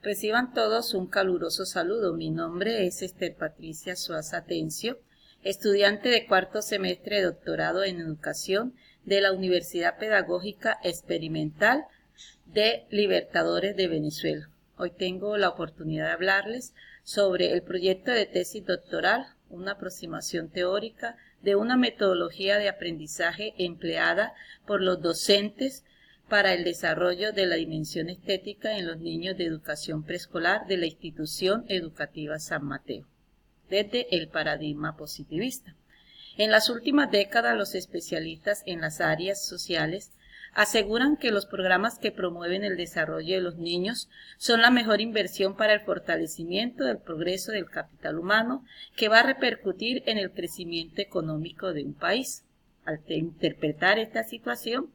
Reciban todos un caluroso saludo. Mi nombre es Esther Patricia Suaza Atencio, estudiante de cuarto semestre de doctorado en educación de la Universidad Pedagógica Experimental de Libertadores de Venezuela. Hoy tengo la oportunidad de hablarles sobre el proyecto de tesis doctoral, una aproximación teórica de una metodología de aprendizaje empleada por los docentes para el desarrollo de la dimensión estética en los niños de educación preescolar de la institución educativa San Mateo, desde el paradigma positivista. En las últimas décadas, los especialistas en las áreas sociales aseguran que los programas que promueven el desarrollo de los niños son la mejor inversión para el fortalecimiento del progreso del capital humano que va a repercutir en el crecimiento económico de un país. Al interpretar esta situación,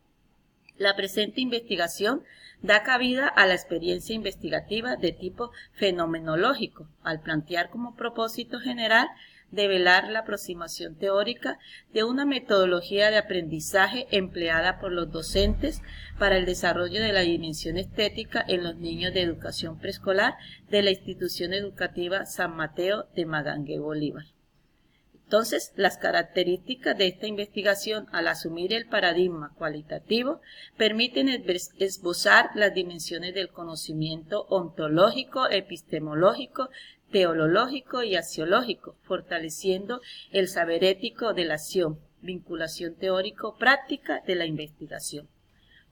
la presente investigación da cabida a la experiencia investigativa de tipo fenomenológico, al plantear como propósito general develar la aproximación teórica de una metodología de aprendizaje empleada por los docentes para el desarrollo de la dimensión estética en los niños de educación preescolar de la institución educativa San Mateo de Magangué, Bolívar. Entonces, las características de esta investigación, al asumir el paradigma cualitativo, permiten esbozar las dimensiones del conocimiento ontológico, epistemológico, teológico y axiológico, fortaleciendo el saber ético de la acción, vinculación teórico-práctica de la investigación.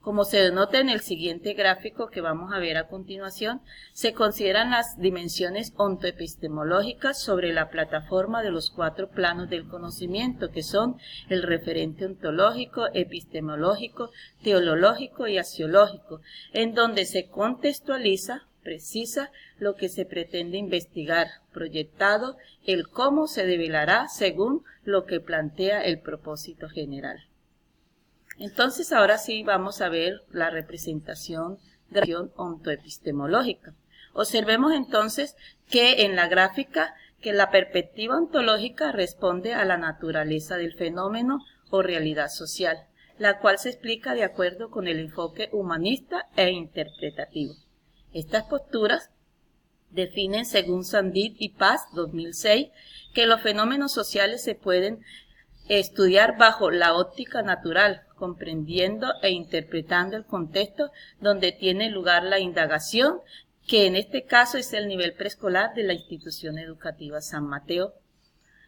Como se denota en el siguiente gráfico que vamos a ver a continuación, se consideran las dimensiones ontoepistemológicas sobre la plataforma de los 4 planos del conocimiento, que son el referente ontológico, epistemológico, teológico y axiológico, en donde se contextualiza, precisa lo que se pretende investigar, proyectado el cómo se develará según lo que plantea el propósito general. Entonces, ahora sí vamos a ver la representación de la ontoepistemológica. Observemos entonces que en la gráfica que la perspectiva ontológica responde a la naturaleza del fenómeno o realidad social, la cual se explica de acuerdo con el enfoque humanista e interpretativo. Estas posturas definen, según Sandit y Paz, 2006, que los fenómenos sociales se pueden estudiar bajo la óptica natural, comprendiendo e interpretando el contexto donde tiene lugar la indagación, que en este caso es el nivel preescolar de la institución educativa San Mateo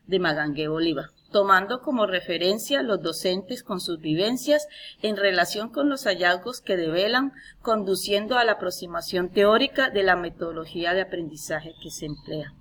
de Magangué, Bolívar, tomando como referencia los docentes con sus vivencias en relación con los hallazgos que develan, conduciendo a la aproximación teórica de la metodología de aprendizaje que se emplea.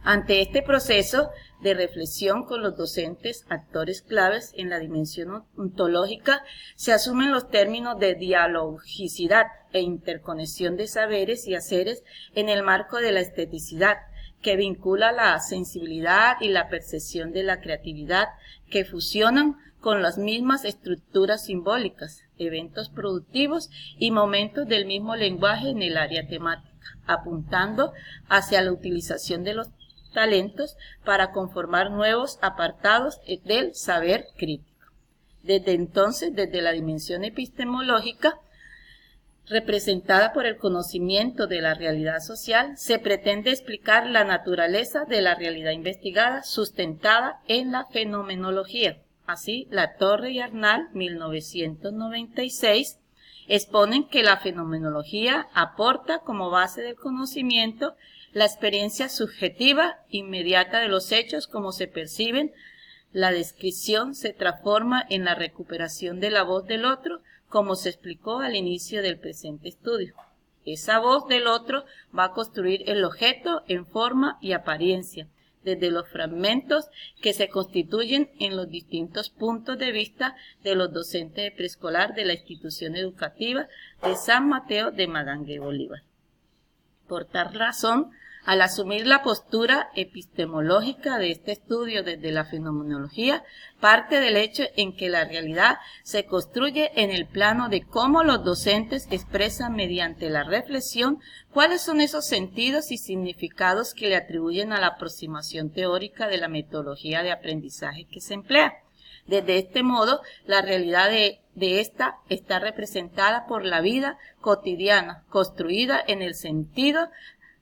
Ante este proceso de reflexión con los docentes, actores claves en la dimensión ontológica, se asumen los términos de dialogicidad e interconexión de saberes y haceres en el marco de la esteticidad, que vincula la sensibilidad y la percepción de la creatividad, que fusionan con las mismas estructuras simbólicas, eventos productivos y momentos del mismo lenguaje en el área temática, apuntando hacia la utilización de los talentos para conformar nuevos apartados del saber crítico. Desde entonces, desde la dimensión epistemológica, representada por el conocimiento de la realidad social, se pretende explicar la naturaleza de la realidad investigada sustentada en la fenomenología. Así, Latorre y Arnal, 1996, exponen que la fenomenología aporta como base del conocimiento la experiencia subjetiva inmediata de los hechos como se perciben. La descripción se transforma en la recuperación de la voz del otro, como se explicó al inicio del presente estudio. Esa voz del otro va a construir el objeto en forma y apariencia, desde los fragmentos que se constituyen en los distintos puntos de vista de los docentes de preescolar de la institución educativa de San Mateo de Magangué, Bolívar. Por tal razón, al asumir la postura epistemológica de este estudio desde la fenomenología, parte del hecho en que la realidad se construye en el plano de cómo los docentes expresan mediante la reflexión cuáles son esos sentidos y significados que le atribuyen a la aproximación teórica de la metodología de aprendizaje que se emplea. Desde este modo, la realidad de esta está representada por la vida cotidiana, construida en el sentido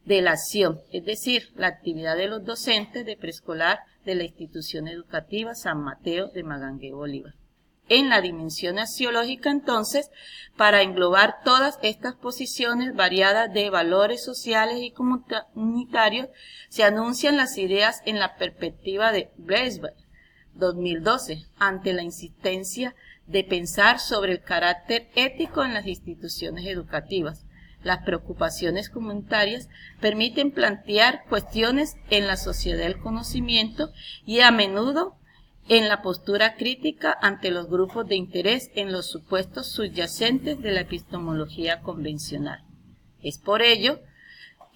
de la acción, es decir, la actividad de los docentes de preescolar de la institución educativa San Mateo de Magangué, Bolívar. En la dimensión axiológica, entonces, para englobar todas estas posiciones variadas de valores sociales y comunitarios, se anuncian las ideas en la perspectiva de Breisberg, 2012, ante la insistencia de pensar sobre el carácter ético en las instituciones educativas. Las preocupaciones comunitarias permiten plantear cuestiones en la sociedad del conocimiento y a menudo en la postura crítica ante los grupos de interés en los supuestos subyacentes de la epistemología convencional. Es por ello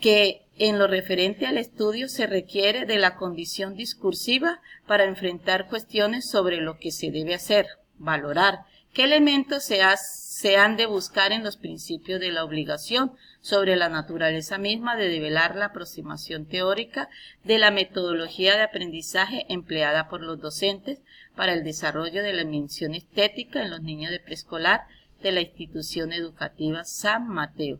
que en lo referente al estudio se requiere de la condición discursiva para enfrentar cuestiones sobre lo que se debe hacer, valorar, qué elementos se han de buscar en los principios de la obligación, sobre la naturaleza misma de develar la aproximación teórica de la metodología de aprendizaje empleada por los docentes para el desarrollo de la mención estética en los niños de preescolar de la institución educativa San Mateo.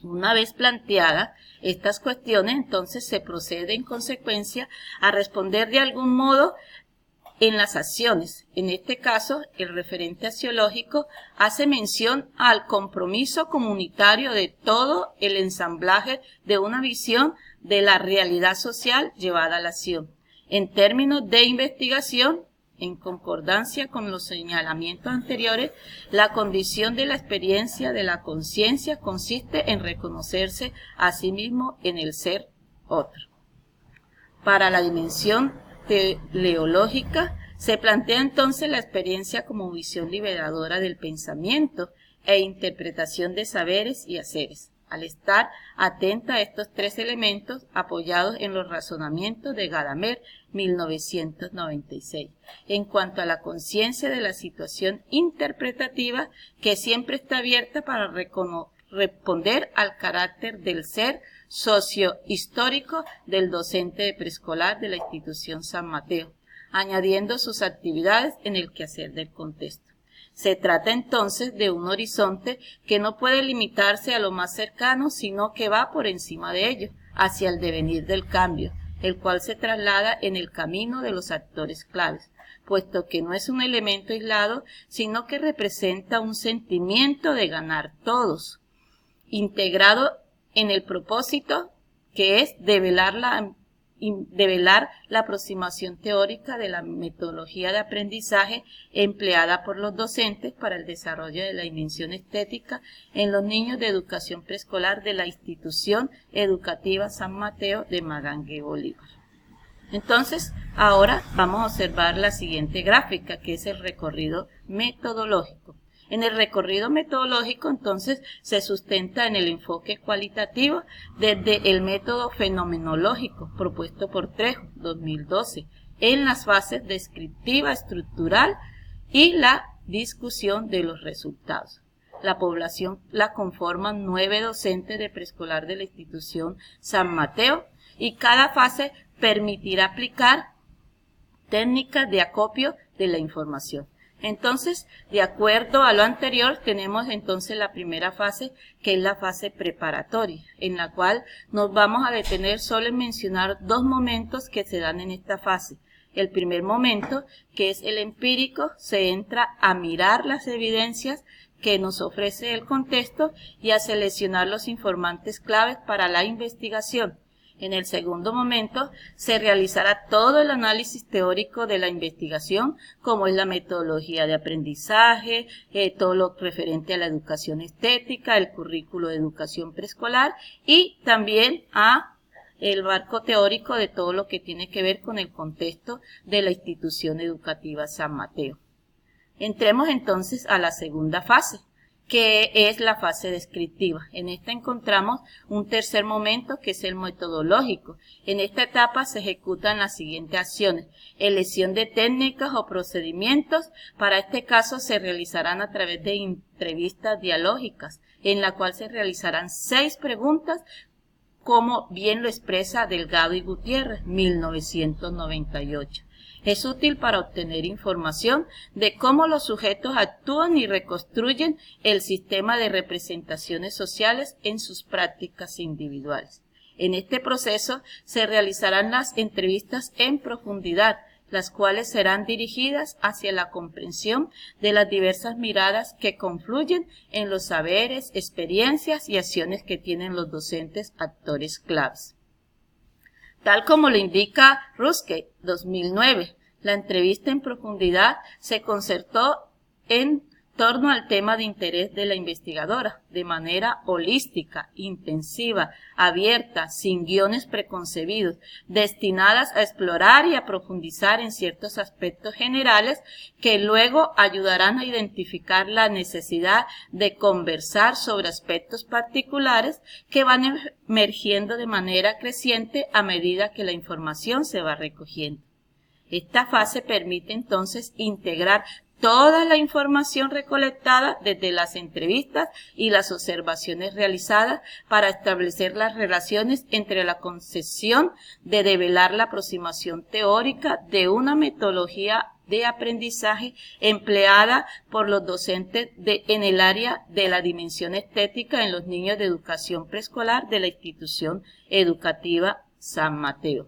Una vez planteadas estas cuestiones, entonces se procede en consecuencia a responder de algún modo en las acciones. En este caso, el referente axiológico hace mención al compromiso comunitario de todo el ensamblaje de una visión de la realidad social llevada a la acción. En términos de investigación, en concordancia con los señalamientos anteriores, la condición de la experiencia de la conciencia consiste en reconocerse a sí mismo en el ser otro. Para la dimensión teleológica, se plantea entonces la experiencia como visión liberadora del pensamiento e interpretación de saberes y haceres, al estar atenta a estos tres elementos apoyados en los razonamientos de Gadamer, 1996, en cuanto a la conciencia de la situación interpretativa que siempre está abierta para responder al carácter del ser sociohistórico del docente de preescolar de la institución San Mateo, añadiendo sus actividades en el quehacer del contexto. Se trata entonces de un horizonte que no puede limitarse a lo más cercano, sino que va por encima de ello, hacia el devenir del cambio, el cual se traslada en el camino de los actores claves, puesto que no es un elemento aislado, sino que representa un sentimiento de ganar todos, integrado en el propósito que es develar la aproximación teórica de la metodología de aprendizaje empleada por los docentes para el desarrollo de la dimensión estética en los niños de educación preescolar de la institución educativa San Mateo de Magangué, Bolívar. Entonces, ahora vamos a observar la siguiente gráfica, que es el recorrido metodológico. En el recorrido metodológico, entonces, se sustenta en el enfoque cualitativo desde el método fenomenológico propuesto por Trejo, 2012, en las fases descriptiva, estructural y la discusión de los resultados. La población la conforman 9 docentes de preescolar de la institución San Mateo y cada fase permitirá aplicar técnicas de acopio de la información. Entonces, de acuerdo a lo anterior, tenemos entonces la primera fase, que es la fase preparatoria, en la cual nos vamos a detener solo en mencionar 2 momentos que se dan en esta fase. El primer momento, que es el empírico, se entra a mirar las evidencias que nos ofrece el contexto y a seleccionar los informantes claves para la investigación. En el segundo momento, se realizará todo el análisis teórico de la investigación, como es la metodología de aprendizaje, todo lo referente a la educación estética, el currículo de educación preescolar y también a el marco teórico de todo lo que tiene que ver con el contexto de la institución educativa San Mateo. Entremos entonces a la segunda fase, que es la fase descriptiva. En esta encontramos un tercer momento, que es el metodológico. En esta etapa se ejecutan las siguientes acciones: elección de técnicas o procedimientos. Para este caso se realizarán a través de entrevistas dialógicas, en la cual se realizarán 6 preguntas, como bien lo expresa Delgado y Gutiérrez, 1998. Es útil para obtener información de cómo los sujetos actúan y reconstruyen el sistema de representaciones sociales en sus prácticas individuales. En este proceso se realizarán las entrevistas en profundidad, las cuales serán dirigidas hacia la comprensión de las diversas miradas que confluyen en los saberes, experiencias y acciones que tienen los docentes actores claves. Tal como lo indica Ruskay, 2009, la entrevista en profundidad se concertó en torno al tema de interés de la investigadora, de manera holística, intensiva, abierta, sin guiones preconcebidos, destinadas a explorar y a profundizar en ciertos aspectos generales que luego ayudarán a identificar la necesidad de conversar sobre aspectos particulares que van emergiendo de manera creciente a medida que la información se va recogiendo. Esta fase permite entonces integrar toda la información recolectada desde las entrevistas y las observaciones realizadas para establecer las relaciones entre la concepción de develar la aproximación teórica de una metodología de aprendizaje empleada por los docentes en el área de la dimensión estética en los niños de educación preescolar de la institución educativa San Mateo.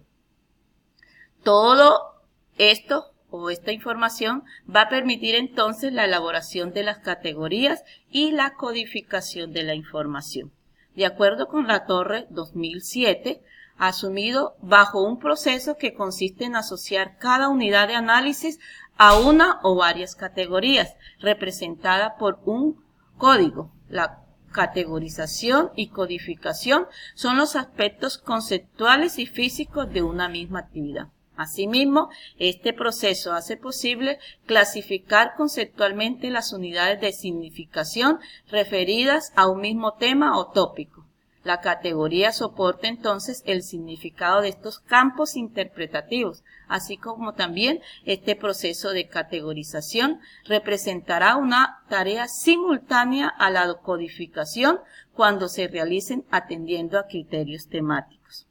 Todo esto esta información va a permitir entonces la elaboración de las categorías y la codificación de la información. De acuerdo con La Torre 2007, asumido bajo un proceso que consiste en asociar cada unidad de análisis a una o varias categorías, representada por un código. La categorización y codificación son los aspectos conceptuales y físicos de una misma actividad. Asimismo, este proceso hace posible clasificar conceptualmente las unidades de significación referidas a un mismo tema o tópico. La categoría soporta entonces el significado de estos campos interpretativos, así como también este proceso de categorización representará una tarea simultánea a la codificación cuando se realicen atendiendo a criterios temáticos.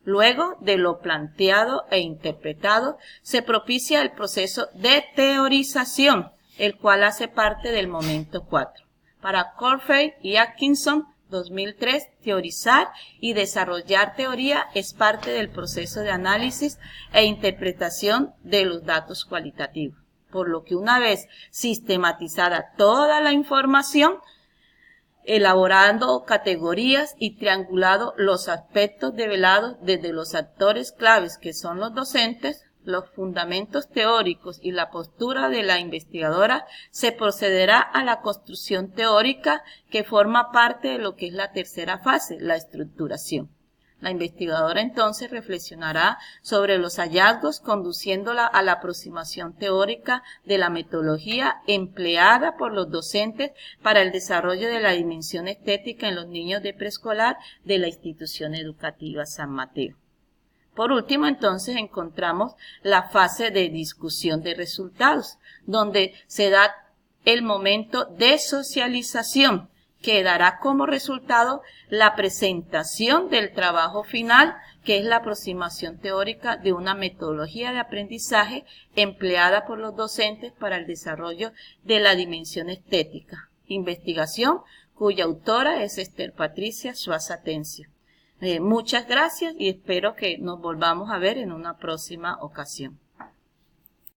Luego de lo planteado e interpretado, se propicia el proceso de teorización, el cual hace parte del momento 4. Para Corfey y Atkinson, 2003, teorizar y desarrollar teoría es parte del proceso de análisis e interpretación de los datos cualitativos, por lo que una vez sistematizada toda la información, elaborando categorías y triangulado los aspectos develados desde los actores claves que son los docentes, los fundamentos teóricos y la postura de la investigadora, se procederá a la construcción teórica que forma parte de lo que es la tercera fase, la estructuración. La investigadora entonces reflexionará sobre los hallazgos conduciéndola a la aproximación teórica de la metodología empleada por los docentes para el desarrollo de la dimensión estética en los niños de preescolar de la institución educativa San Mateo. Por último, entonces, encontramos la fase de discusión de resultados, donde se da el momento de socialización, que dará como resultado la presentación del trabajo final, que es la aproximación teórica de una metodología de aprendizaje empleada por los docentes para el desarrollo de la dimensión estética. Investigación cuya autora es Esther Patricia Suazo Atencio. Muchas gracias y espero que nos volvamos a ver en una próxima ocasión.